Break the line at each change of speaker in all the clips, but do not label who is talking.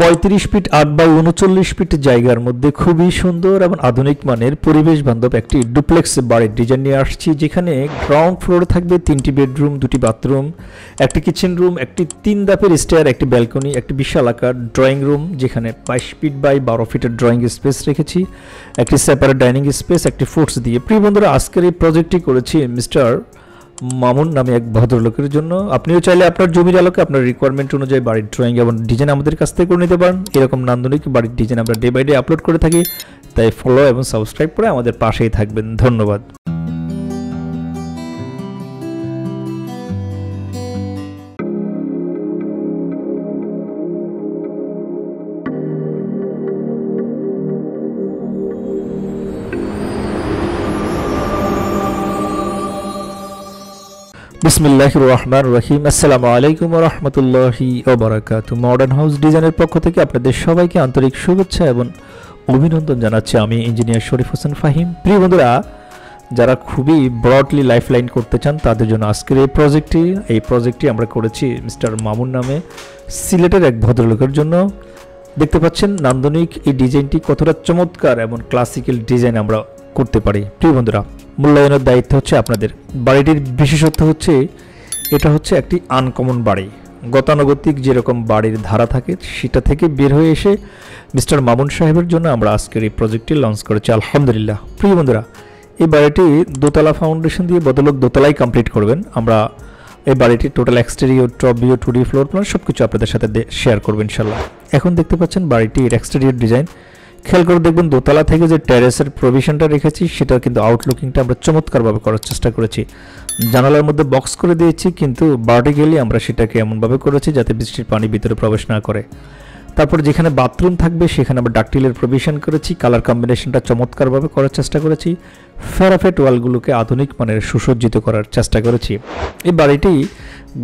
35 fit 8 by 39 fit জায়গার মধ্যে খুবই সুন্দর এবং আধুনিক মানের পরিবেশ বান্ধব একটি ডুপ্লেক্স বাড়ির ডিজাইন নিয়ে আসছি, যেখানে গ্রাউন্ড ফ্লোরে থাকবে 3টি বেডরুম, 2টি বাথরুম, একটি কিচেন রুম, একটি 3 ধাপের স্টেয়ার, একটি ব্যালকনি, একটি বিশাল আকার ড্রয়িং রুম যেখানে 22 ফিট বাই 12 ফিটের ড্রয়িং স্পেস রেখেছি, একটি সেপারেট ডাইনিং স্পেস, একটি ফুডস দিয়ে। প্রিয় বন্ধুরা, আজকের এই প্রজেক্টটি করেছি মিস্টার মামুন নামে এক ভদ্রলোকের জন্য। আপনিও চাইলে আপনার জমির আলোকে আপনার রিকোয়ারমেন্ট অনুযায়ী বাড়ির ড্রয়িং এবং ডিজাইন আমাদের কাছ থেকে করে নিতে পারেন। এরকম নান্দনিক বাড়ির ডিজাইন আমরা ডে বাই ডে আপলোড করে থাকি, তাই ফলো এবং সাবস্ক্রাইব করে আমাদের পাশেই থাকবেন। ধন্যবাদ। বিসমিল্লাহির রহমানির রহিম। আসসালামু আলাইকুম ওয়া রাহমাতুল্লাহি ওয়া বারাকাতুহু। মডার্ন হাউস ডিজাইনের পক্ষ থেকে আপনাদের সবাইকে আন্তরিক শুভেচ্ছা এবং অভিনন্দন জানাচ্ছি আমি ইঞ্জিনিয়ার শরীফ হোসেন ফাহিম। প্রিয় বন্ধুরা, যারা খুবই ব্রডলি লাইফলাইন করতে চান তাদের জন্য আজকের এই প্রজেক্টটি আমরা করেছি মিস্টার মামুন নামে সিলেটের এক ভদ্রলোকের জন্য। দেখতে পাচ্ছেন নান্দনিক এই ডিজাইনটি কতটা চমৎকার এবং ক্লাসিক্যাল ডিজাইন আমরা করতে পারি। প্রিয় বন্ধুরা, মূল্যায়নের দায়িত্ব হচ্ছে আপনাদের। বাড়িটির বিশেষত্ব হচ্ছে এটা হচ্ছে একটি আনকমন বাড়ি। গতানুগতিক যেরকম বাড়ির ধারা থাকে সেটা থেকে বের হয়ে এসে মিস্টার মামুন সাহেবের জন্য আমরা আজকের এই প্রজেক্টটি লঞ্চ করেছি, আলহামদুলিল্লাহ। প্রিয় বন্ধুরা, এই বাড়িটি দোতলা ফাউন্ডেশন দিয়ে বদলক দোতলাই কমপ্লিট করবেন। আমরা এই বাড়িটির total exterior, top view, 2D floor plan সব কিছু আপনাদের সাথে শেয়ার করবেন ইনশাল্লাহ। এখন দেখতে পাচ্ছেন বাড়িটির এক্সটেরিয়র ডিজাইন। খেয়াল করে দেখবেন দোতলা থেকে যে টেরেসের প্রভিশনটা রেখেছি সেটা কিন্তু আউটলুকিংটা আমরা চমৎকারভাবে করার চেষ্টা করেছি। জানালার মধ্যে বক্স করে দিয়েছি, কিন্তু ভার্টিক্যালি আমরা সেটাকে এমনভাবে করেছি যাতে বৃষ্টির পানি ভিতরে প্রবেশ না করে। তারপর যেখানে বাথরুম থাকবে সেখানে আমরা ডাকটিলের প্রভিশন করেছি, কালার কম্বিনেশনটা চমৎকারভাবে করার চেষ্টা করেছি, ফেরাফেট ওয়ালগুলোকে আধুনিক মানের সুসজ্জিত করার চেষ্টা করেছি। এই বাড়িটি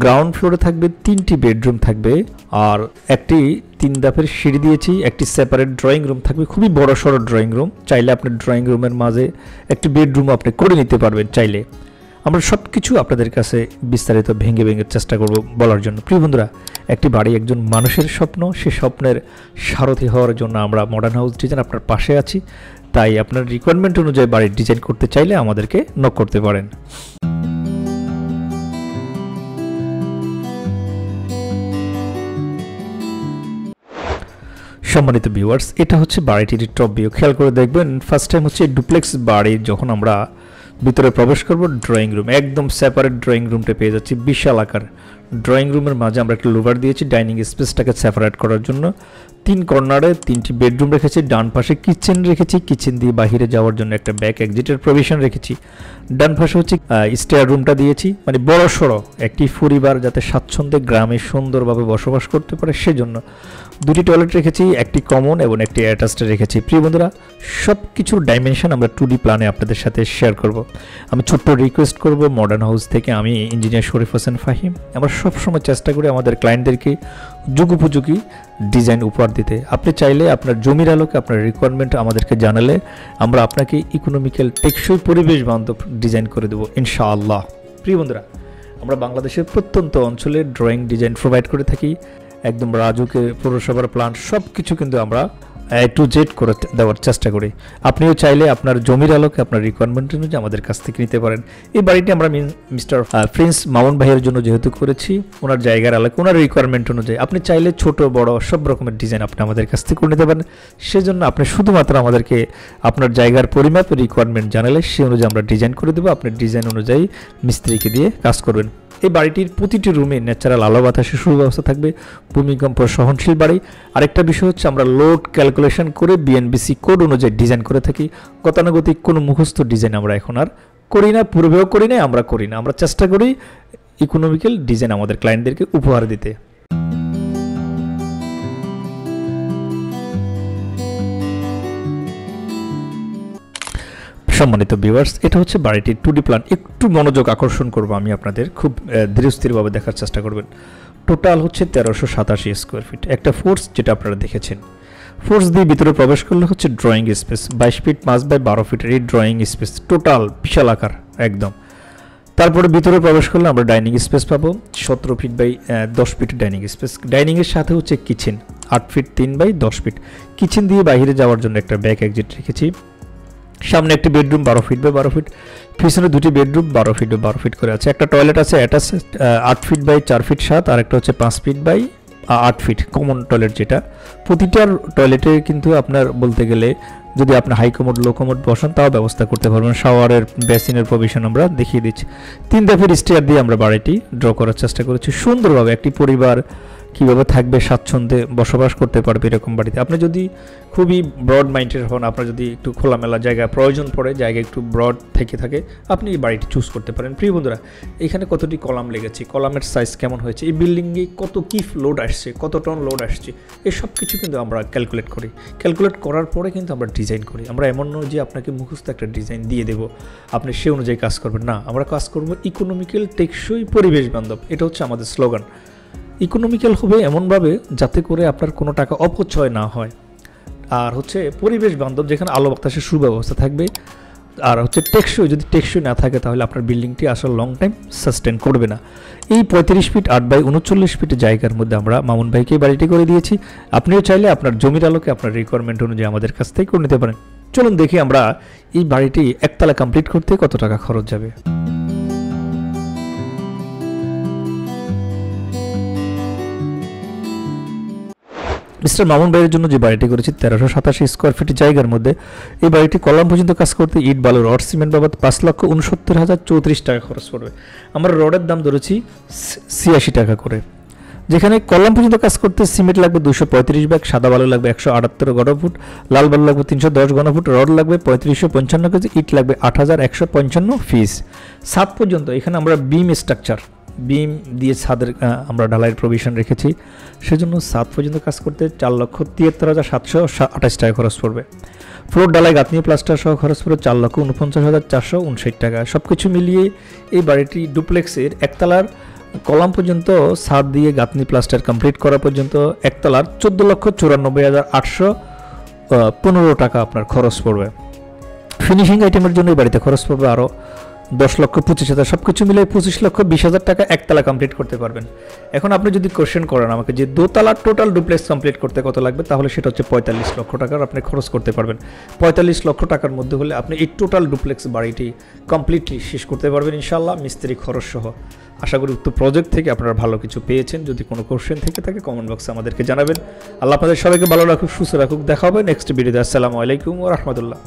গ্রাউন্ড ফ্লোরে থাকবে 3টি বেডরুম থাকবে আর একটি 3 ধাপের সিঁড়ি দিয়েছি, একটি সেপারেট ড্রয়িং রুম থাকবে, খুবই বড় সড়ো ড্রয়িং রুম। চাইলে আপনি ড্রয়িং রুমের মাঝে একটি বেডরুম আপনি করে নিতে পারবেন চাইলে। আমরা সব কিছু আপনাদের কাছে বিস্তারিত ভেঙে চেষ্টা করব বলার জন্য। প্রিয় বন্ধুরা, একটি বাড়ি একজন মানুষের স্বপ্ন, সে স্বপ্নের সারথি হওয়ার জন্য আমরা মডার্ন হাউস ডিজাইন আপনার পাশে আছি। তাই আপনার রিকোয়ারমেন্ট অনুযায়ী বাড়ির ডিজাইন করতে চাইলে আমাদেরকে নক করতে পারেন। সম্মানিত ভিউয়ার্স, এটা হচ্ছে বাড়িটির টপ ভিউ। খেয়াল করে দেখবেন, ফার্স্ট টাইম হচ্ছে ডুপ্লেক্স বাড়ি যখন আমরা ভিতরে প্রবেশ করব, ড্রয়িং রুম একদম সেপারেট ড্রয়িং রুমটা পেয়ে যাচ্ছি। বিশাল আকার ড্রয়িং রুমের মাঝে আমরা একটা লুভার দিয়েছি ডাইনিং স্পেসটাকে সেপারেট করার জন্য। 3 কর্নারে 3টি বেডরুম রেখেছি, ডান পাশে কিচেন রেখেছি, কিচেন দিয়ে বাহিরে যাওয়ার জন্য একটা ব্যাক এক্সিটের প্রভিশন রেখেছি। ডান পাশে হচ্ছে স্টেয়ার রুমটা দিয়েছি, মানে বড় সড়ো একটি পরিবার যাতে স্বাচ্ছন্দ্যে গ্রামে সুন্দরভাবে বসবাস করতে পারে সেজন্য 2টি টয়লেট রেখেছি, একটি কমন এবং একটি অ্যাটাচড রেখেছি। প্রিয় বন্ধুরা, সব কিছুর ডাইমেনশন আমরা 2D প্ল্যানে আপনাদের সাথে শেয়ার করব। আমি ছোট্ট রিকোয়েস্ট করব, মডার্ন হাউস থেকে আমি ইঞ্জিনিয়ার শরীফ হোসেন ফাহিম, আমরা সবসময় চেষ্টা করি আমাদের ক্লায়েন্টদেরকে যুগোপযোগী ডিজাইন উপহার দিতে। আপনি চাইলে আপনার জমির আলোকে আপনার রিকোয়ারমেন্ট আমাদেরকে জানালে আমরা আপনাকে ইকোনমিক্যাল টেকসই পরিবেশ বান্ধব ডিজাইন করে দেবো ইনশাআল্লাহ। প্রিয় বন্ধুরা, আমরা বাংলাদেশের প্রত্যন্ত অঞ্চলে ড্রয়িং ডিজাইন প্রোভাইড করে থাকি। একদম রাজুকে পৌরসভার প্ল্যান সব কিছু কিন্তু আমরা A to Z করে দেওয়ার চেষ্টা করি। আপনিও চাইলে আপনার জমির আলোকে আপনার রিকোয়ারমেন্ট অনুযায়ী আমাদের কাছ থেকে নিতে পারেন। এই বাড়িটি আমরা মিস্টার প্রিন্স মামুন ভাইয়ের জন্য যেহেতু করেছি, ওনার জায়গার আলোকে ওনার রিকোয়ারমেন্ট অনুযায়ী আপনি চাইলে ছোট বড় সব রকমের ডিজাইন আপনি আমাদের কাছ থেকে করে নিতে পারেন। সেজন্য আপনি শুধুমাত্র আমাদেরকে আপনার জায়গার পরিমাপ রিকোয়ারমেন্ট জানালে সে অনুযায়ী আমরা ডিজাইন করে দেবো। আপনি ডিজাইন অনুযায়ী মিস্ত্রিকে দিয়ে কাজ করবেন। এই বাড়িটির প্রতিটি রুমে ন্যাচারাল আলো বাতাসের সুব্যবস্থা থাকবে, ভূমিকম্প সহনশীল বাড়ি। আরেকটা বিষয় হচ্ছে আমরা লোড ক্যালকুলেশন করে বিএনবিসি কোড অনুযায়ী ডিজাইন করে থাকি। গতানুগতিক কোনো মুখস্থ ডিজাইন আমরা এখন আর করি না, পূর্বেও করি না, আমরা করি না। আমরা চেষ্টা করি ইকোনমিক্যাল ডিজাইন আমাদের ক্লায়েন্টদেরকে উপহার দিতে। সম্মানিত ভিউয়ার্স, এটা হচ্ছে বাড়িটির 2D প্ল্যান। একটু মনোযোগ আকর্ষণ করব আমি আপনাদের, খুব ধীরস্থিরভাবে দেখার চেষ্টা করবেন। টোটাল হচ্ছে 1387 স্কোয়ার ফিট, একটা ফোর্স যেটা আপনারা দেখেছেন। ফোর্স দিয়ে ভিতরে প্রবেশ করলে হচ্ছে ড্রয়িং স্পেস 22 ফিট 5 বাই 12 ফিটের এই ড্রয়িং স্পেস, টোটাল বিশাল আকার একদম। তারপরে ভিতরে প্রবেশ করলে আমরা ডাইনিং স্পেস পাবো 17 feet by 10 feet dining space. ডাইনিংয়ের সাথে হচ্ছে kitchen, 8 feet 3 by 10 feet. Kitchen দিয়ে বাইরে যাওয়ার জন্য একটা ব্যাক এক্সিট রেখেছি। সামনে একটি বেডরুম 12 ফিট বাই 12 ফিট, পিছনে দুটি বেডরুম 12 ফিট বাই 12 ফিট করে আছে। একটা টয়লেট আছে অ্যাটাচ 8 ফিট বাই 4 ফিট 7, আর একটা হচ্ছে 5 feet by 8 feet common toilet যেটা। প্রতিটার টয়লেটে কিন্তু আপনার বলতে গেলে যদি আপনি হাই কমোড লো কমোড বসান তাও ব্যবস্থা করতে পারবেন। শাওয়ারের বেসিনের প্রভিশন আমরা দেখিয়ে দিচ্ছি। 3 ধাপের স্টেয়ার দিয়ে আমরা বাড়িটি ড্র করার চেষ্টা করেছি। সুন্দরভাবে একটি পরিবার কীভাবে থাকবে, স্বাচ্ছন্দ্যে বসবাস করতে পারবে এরকম বাড়িতে। আপনি যদি খুবই ব্রড মাইন্ডেড হন, আপনার যদি একটু খোলামেলা জায়গা প্রয়োজন পড়ে, জায়গা একটু ব্রড থেকে থাকে, আপনি এই বাড়িটি চুজ করতে পারেন। প্রিয় বন্ধুরা, এখানে কতটি কলাম লেগেছে, কলামের সাইজ কেমন হয়েছে, এই বিল্ডিংয়ে কত কি লোড আসছে, কত টন লোড আসছে, এই সব কিছু কিন্তু আমরা ক্যালকুলেট করি। ক্যালকুলেট করার পরে কিন্তু আমরা ডিজাইন করি। আমরা এমন নয় যে আপনাকে মুখস্থ একটা ডিজাইন দিয়ে দেবো, আপনি সে অনুযায়ী কাজ করবেন না। আমরা কাজ করবো ইকোনমিক্যাল, টেকসই, পরিবেশ বান্ধব। এটা হচ্ছে আমাদের স্লোগান। ইকোনমিক্যাল হবে এমনভাবে যাতে করে আপনার কোনো টাকা অপচয় না হয়, আর হচ্ছে পরিবেশ বান্ধব যেখানে আলো বাতাসের সুব্যবস্থা থাকবে, আর হচ্ছে টেকসই। যদি টেকসই না থাকে তাহলে আপনার বিল্ডিংটি আসলে লং টাইম সাস্টেন করবে না। এই 35 ফিট 8 বাই 39 ফিট জায়গার মধ্যে আমরা মামুন ভাইকে বাড়িটি করে দিয়েছি। আপনিও চাইলে আপনার জমির আলোকে আপনার রিকোয়ারমেন্ট অনুযায়ী আমাদের কাছ থেকে করে নিতে পারেন। চলুন দেখি আমরা এই বাড়িটি একতলা কমপ্লিট করতে কত টাকা খরচ যাবে। মিস্টার মামুন ভাইয়ের জন্য যে বাড়িটি করেছি 1387 স্কোয়ার ফিট জায়গার মধ্যে, এই বাড়িটি কলাম পর্যন্ত কাজ করতে ইট বালু রড সিমেন্ট বাবদ 5,69,034 টাকা খরচ পড়বে। আমরা রডের দাম ধরেছি 86 টাকা করে, যেখানে কলাম পর্যন্ত কাজ করতে সিমেন্ট লাগবে 235 ব্যাগ, সাদা বালু লাগবে 178 ঘনফুট, লাল বালু লাগবে 310 ঘনফুট, রড লাগবে 3555 কেজি, ইট লাগবে 8155 পিস। ছাদ পর্যন্ত এখানে আমরা বিম স্ট্রাকচার, বিম দিয়ে ছাদের আমরা ঢালাইয়ের প্রভিশন রেখেছি, সেজন্য ছাদ পর্যন্ত কাজ করতে 4,73,728 টাকা খরচ পড়বে। ফ্লোর ঢালাই গাঁথনি প্লাস্টার সহ খরচ পড়বে 4,49,459 টাকা। সব কিছু মিলিয়ে এই বাড়িটি ডুপ্লেক্সের একতলার কলাম পর্যন্ত ছাদ দিয়ে গাঁথনি প্লাস্টার কমপ্লিট করা পর্যন্ত একতলার 14,94,815 টাকা আপনার খরচ পড়বে। ফিনিশিং আইটেমের জন্য এই বাড়িতে খরচ পড়বে আরও 10,25,000। সব কিছু মিলে 25,20,000 টাকা একতলা কমপ্লিট করতে পারবেন। এখন আপনি যদি কোশ্চেন করেন আমাকে যে দোতলা টোটাল ডুপ্লেক্স কমপ্লিট করতে কত লাগবে, তাহলে সেটা হচ্ছে 45 লক্ষ টাকার আপনি খরচ করতে পারবেন। 45 লক্ষ টাকার মধ্যে হলে আপনি এই টোটাল ডুপ্লেক্স বাড়িটি কমপ্লিটলি শেষ করতে পারবেন ইনশাআল্লাহ, মিস্ত্রি খরচ সহ। আশা করি উক্ত প্রজেক্ট থেকে আপনারা ভালো কিছু পেয়েছেন। যদি কোনো কোশ্চেন থেকে থাকে কমেন্ট বক্সে আমাদেরকে জানাবেন। আল্লাহ আপনাদের সবাইকে ভালো রাখুক, সুস্থ রাখুক। দেখা হবে নেক্সট ভিডিওতে। আসসালামু আলাইকুম ওয়া রাহমাতুল্লাহ।